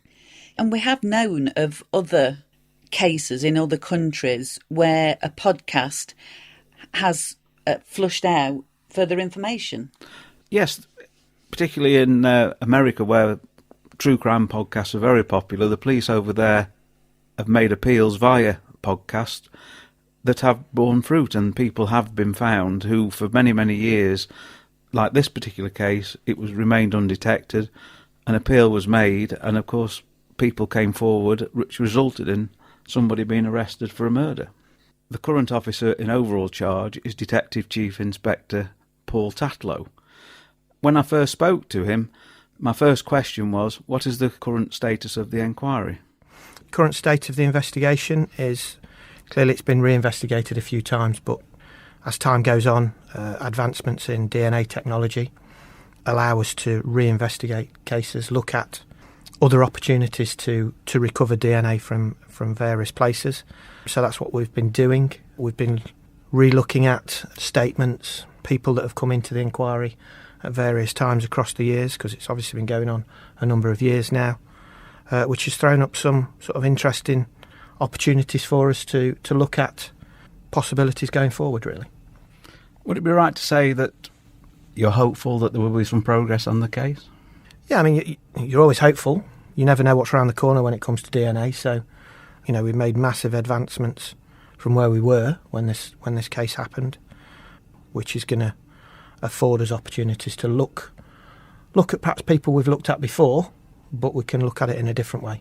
And we have known of other cases in other countries where a podcast has flushed out further information. Yes, particularly in America, where true crime podcasts are very popular. The police over there have made appeals via podcast that have borne fruit, and people have been found who for many, many years like this particular case, it was remained undetected, an appeal was made, and of course people came forward, which resulted in somebody being arrested for a murder. The current officer in overall charge is Detective Chief Inspector Paul Tatlow. When I first spoke to him, my first question was, what is the current status of the inquiry? Current state of the investigation is, clearly it's been reinvestigated a few times, but as time goes on, advancements in DNA technology allow us to reinvestigate cases, look at other opportunities to recover DNA from various places. So that's what we've been doing. We've been re-looking at statements, people that have come into the inquiry at various times across the years, because it's obviously been going on a number of years now, which has thrown up some sort of interesting opportunities for us to look at possibilities going forward, really. Would it be right to say that you're hopeful that there will be some progress on the case? Yeah, I mean, you're always hopeful. You never know what's around the corner when it comes to DNA. So, we've made massive advancements from where we were when this case happened, which is going to afford us opportunities to look at perhaps people we've looked at before, but we can look at it in a different way.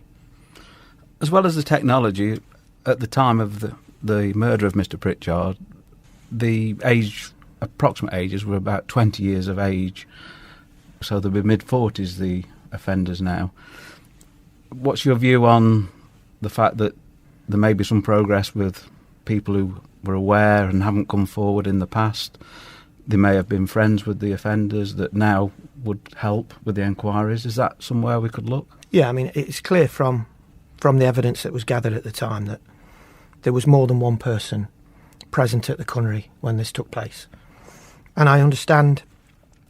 As well as the technology, at the time of the murder of Mr. Pritchard, the approximate ages were about 20 years of age, so they'll be mid-40s, the offenders now. What's your view on the fact that there may be some progress with people who were aware and haven't come forward in the past? They may have been friends with the offenders that now would help with the inquiries. Is that somewhere we could look? Yeah, I mean, it's clear from the evidence that was gathered at the time that there was more than one person present at the cunnery when this took place. And I understand,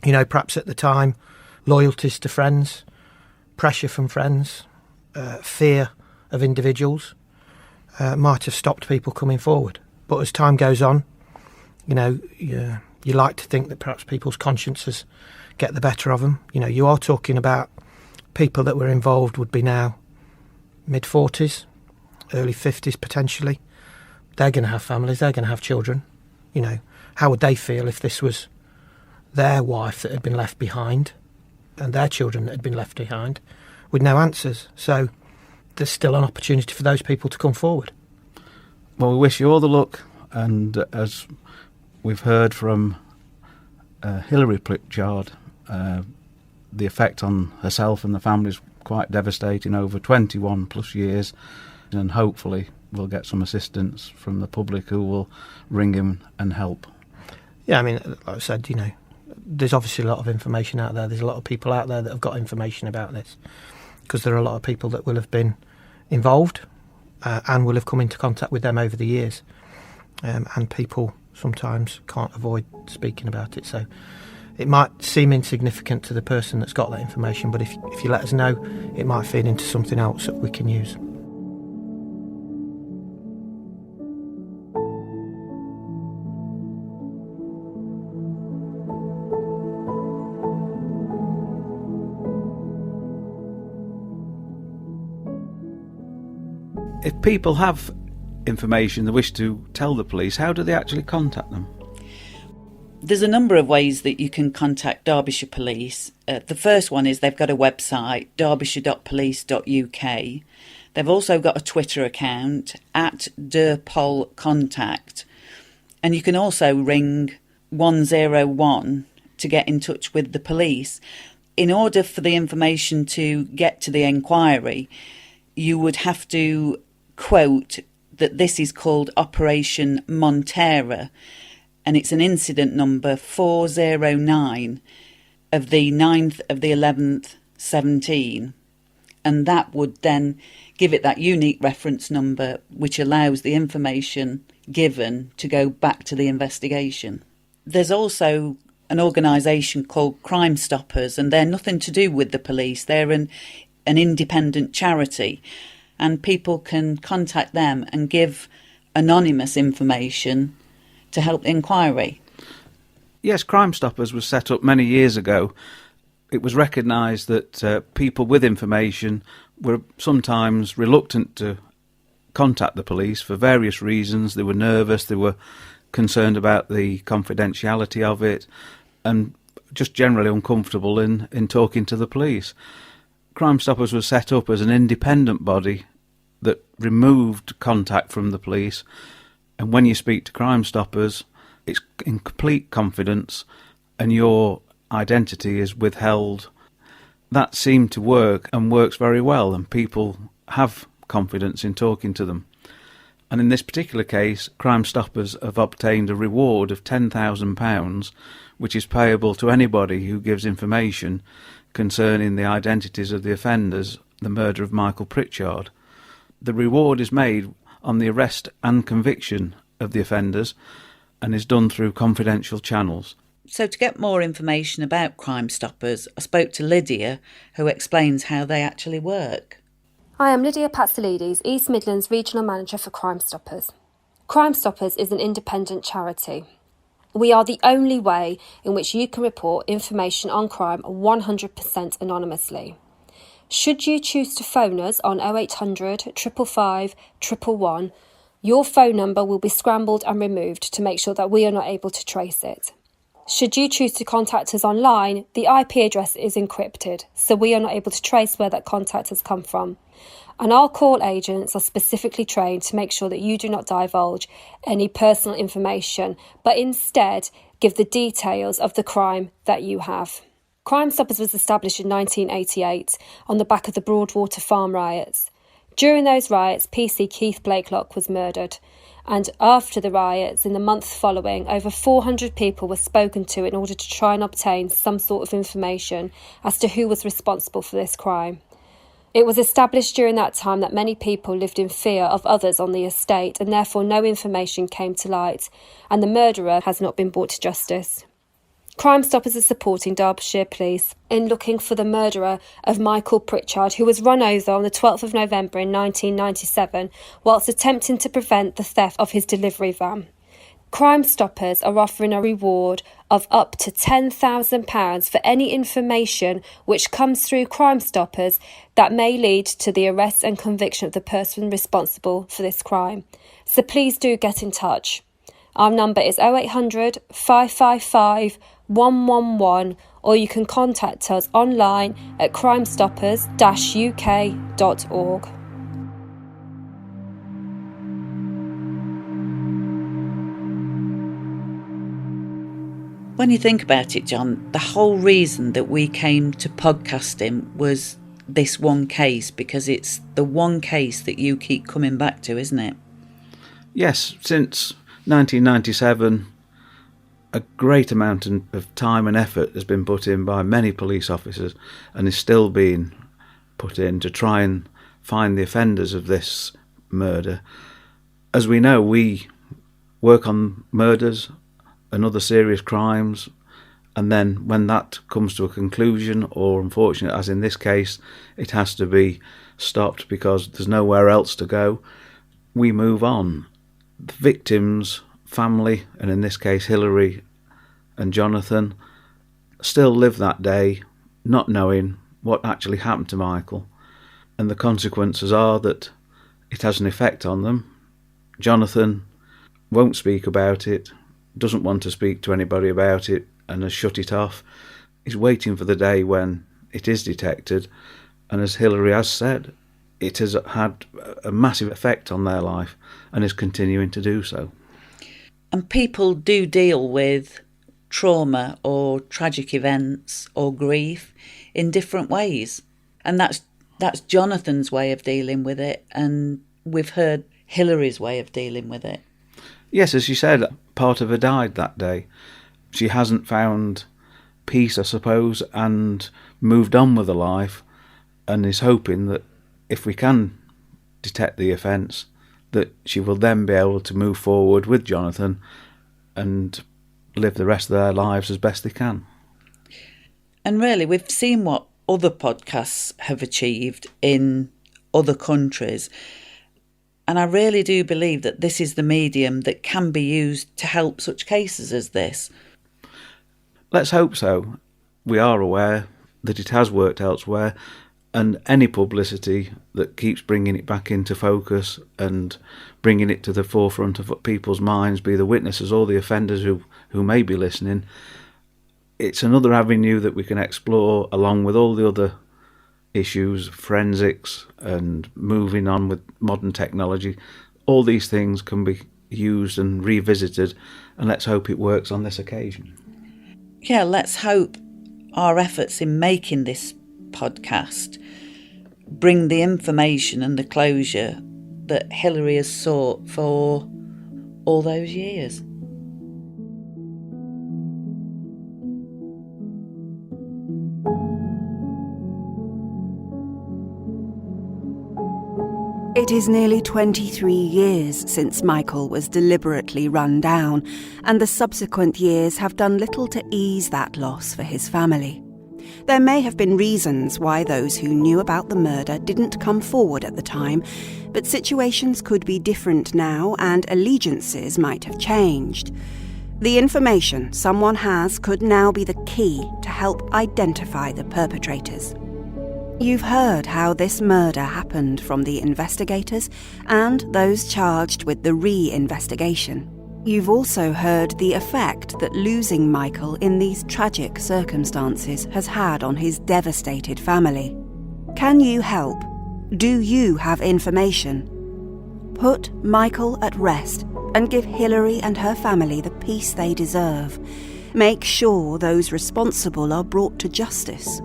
perhaps at the time, loyalties to friends, pressure from friends, fear of individuals might have stopped people coming forward. But as time goes on, you like to think that perhaps people's consciences get the better of them. You are talking about people that were involved would be now mid-40s, early 50s potentially. They're going to have families, they're going to have children. How would they feel if this was their wife that had been left behind and their children that had been left behind with no answers? So there's still an opportunity for those people to come forward. Well, we wish you all the luck, and as we've heard from Hilary Pritchard, the effect on herself and the family is quite devastating over 21 plus years, and hopefully we'll get some assistance from the public who will ring in and help. Yeah, I mean, like I said, there's obviously a lot of information out there. There's a lot of people out there that have got information about this, because there are a lot of people that will have been involved and will have come into contact with them over the years. And people sometimes can't avoid speaking about it. So it might seem insignificant to the person that's got that information, but if you let us know, it might feed into something else that we can use. If people have information they wish to tell the police, how do they actually contact them? There's a number of ways that you can contact Derbyshire Police. The first one is they've got a website, derbyshire.police.uk. They've also got a Twitter account, @derpolcontact. And you can also ring 101 to get in touch with the police. In order for the information to get to the inquiry, you would have to quote that this is called Operation Montera, and it's an incident number 409 of the 9th of the 11th 17, and that would then give it that unique reference number which allows the information given to go back to the investigation. There's also an organisation called Crime Stoppers, and they're nothing to do with the police. They're an independent charity, and people can contact them and give anonymous information to help the inquiry. Yes, Crime Stoppers was set up many years ago. It was recognised that people with information were sometimes reluctant to contact the police for various reasons. They were nervous, they were concerned about the confidentiality of it, and just generally uncomfortable in talking to the police. Crime Stoppers was set up as an independent body that removed contact from the police, and when you speak to Crime Stoppers, it's in complete confidence and your identity is withheld. That seemed to work and works very well, and people have confidence in talking to them. And in this particular case, Crime Stoppers have obtained a reward of £10,000, which is payable to anybody who gives information concerning the identities of the offenders, the murder of Michael Pritchard. The reward is made on the arrest and conviction of the offenders and is done through confidential channels. So to get more information about Crime Stoppers, I spoke to Lydia, who explains how they actually work. I am Lydia Patsilides, East Midlands Regional Manager for Crime Stoppers. Crime Stoppers is an independent charity. We are the only way in which you can report information on crime 100% anonymously. Should you choose to phone us on 0800 555 111, your phone number will be scrambled and removed to make sure that we are not able to trace it. Should you choose to contact us online, the IP address is encrypted, so we are not able to trace where that contact has come from. And our call agents are specifically trained to make sure that you do not divulge any personal information, but instead give the details of the crime that you have. Crime Stoppers was established in 1988 on the back of the Broadwater Farm riots. During those riots, PC Keith Blakelock was murdered. And after the riots, in the month following, over 400 people were spoken to in order to try and obtain some sort of information as to who was responsible for this crime. It was established during that time that many people lived in fear of others on the estate, and therefore no information came to light, and the murderer has not been brought to justice. Crime Stoppers is supporting Derbyshire Police in looking for the murderer of Michael Pritchard, who was run over on the 12th of November in 1997 whilst attempting to prevent the theft of his delivery van. Crime Stoppers are offering a reward of up to £10,000 for any information which comes through Crime Stoppers that may lead to the arrest and conviction of the person responsible for this crime. So please do get in touch. Our number is 0800 555 111, or you can contact us online at crimestoppers-uk.org. When you think about it, John, the whole reason that we came to podcasting was this one case, because it's the one case that you keep coming back to, isn't it? Yes, since 1997, a great amount of time and effort has been put in by many police officers and is still being put in to try and find the offenders of this murder. As we know, we work on murders and other serious crimes, and then when that comes to a conclusion, or unfortunately, as in this case, it has to be stopped because there's nowhere else to go, we move on. The victims' family, and in this case Hilary and Jonathan, still live that day not knowing what actually happened to Michael, and the consequences are that it has an effect on them. Jonathan won't speak about it, doesn't want to speak to anybody about it, and has shut it off. He's waiting for the day when it is detected, and as Hilary has said, it has had a massive effect on their life and is continuing to do so. And people do deal with trauma or tragic events or grief in different ways. And that's Jonathan's way of dealing with it, and we've heard Hilary's way of dealing with it. Yes, as you said, part of her died that day. She hasn't found peace, I suppose, and moved on with her life, and is hoping that if we can detect the offence, that she will then be able to move forward with Jonathan and live the rest of their lives as best they can. And really, we've seen what other podcasts have achieved in other countries, and I really do believe that this is the medium that can be used to help such cases as this. Let's hope so. We are aware that it has worked elsewhere, and any publicity that keeps bringing it back into focus and bringing it to the forefront of people's minds, be the witnesses or the offenders who may be listening, it's another avenue that we can explore along with all the other issues, forensics and moving on with modern technology. All these things can be used and revisited, and let's hope it works on this occasion. Yeah, let's hope our efforts in making this podcast bring the information and the closure that Hilary has sought for all those years. It is nearly 23 years since Michael was deliberately run down, and the subsequent years have done little to ease that loss for his family. There may have been reasons why those who knew about the murder didn't come forward at the time, but situations could be different now and allegiances might have changed. The information someone has could now be the key to help identify the perpetrators. You've heard how this murder happened from the investigators and those charged with the re-investigation. You've also heard the effect that losing Michael in these tragic circumstances has had on his devastated family. Can you help? Do you have information? Put Michael at rest and give Hilary and her family the peace they deserve. Make sure those responsible are brought to justice.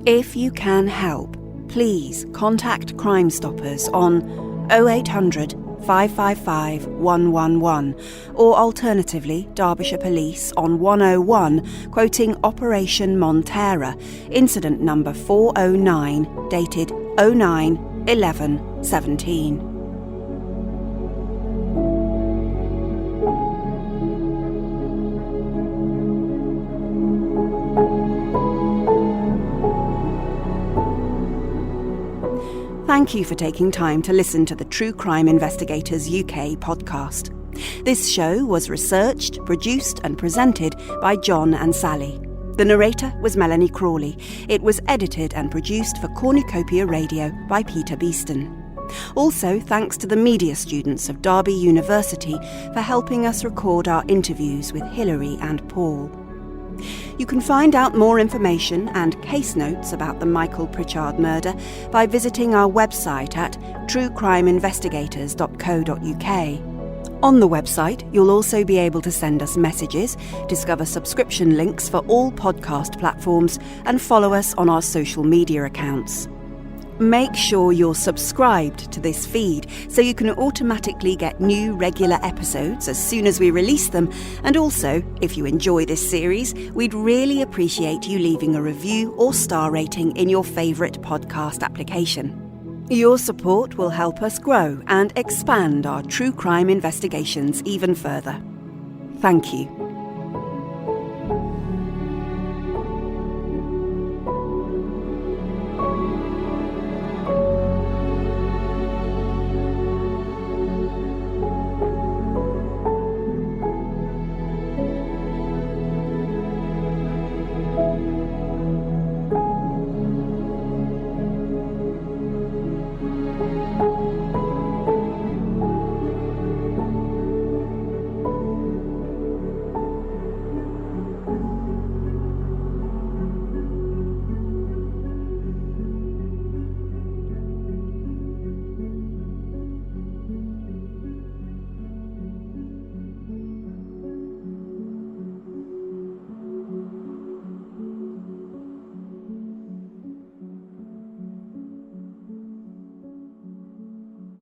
If you can help, please contact Crime Stoppers on 0800 555 111 or alternatively Derbyshire Police on 101 quoting Operation Montera, incident number 409 dated 09/11/17. Thank you for taking time to listen to the True Crime Investigators UK podcast. This show was researched, produced and presented by John and Sally. The narrator was Melanie Crawley. It was edited and produced for Cornucopia Radio by Peter Beeston. Also, thanks to the media students of Derby University for helping us record our interviews with Hilary and Paul. You can find out more information and case notes about the Michael Pritchard murder by visiting our website at truecrimeinvestigators.co.uk. On the website, you'll also be able to send us messages, discover subscription links for all podcast platforms, and follow us on our social media accounts. Make sure you're subscribed to this feed so you can automatically get new regular episodes as soon as we release them. And also, if you enjoy this series, we'd really appreciate you leaving a review or star rating in your favourite podcast application. Your support will help us grow and expand our true crime investigations even further. Thank you.